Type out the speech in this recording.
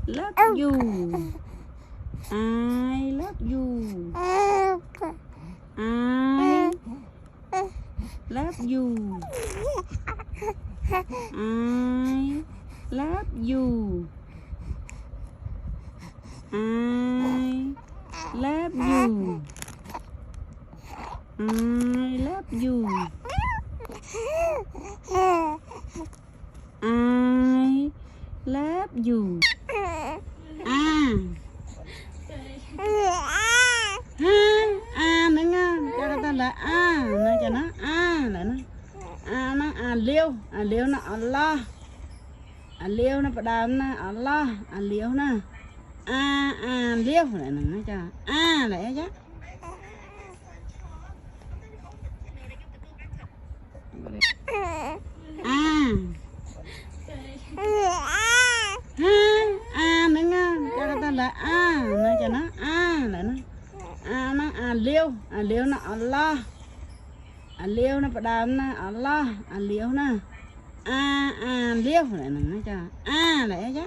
love you I love you I love you I love you I love you I love you I love you nữa nha cho ta là nó cho nó là nó liêu nó Allah liêu nó bắt đầu nó Allah liêu nó liêu lại nó cho lại chứ nữa nha cho ta là nó cho nó lại nó liêu nó Allah liêu nó bắt đầu nó Allah liêu nó liêu lại nó cho lại chứ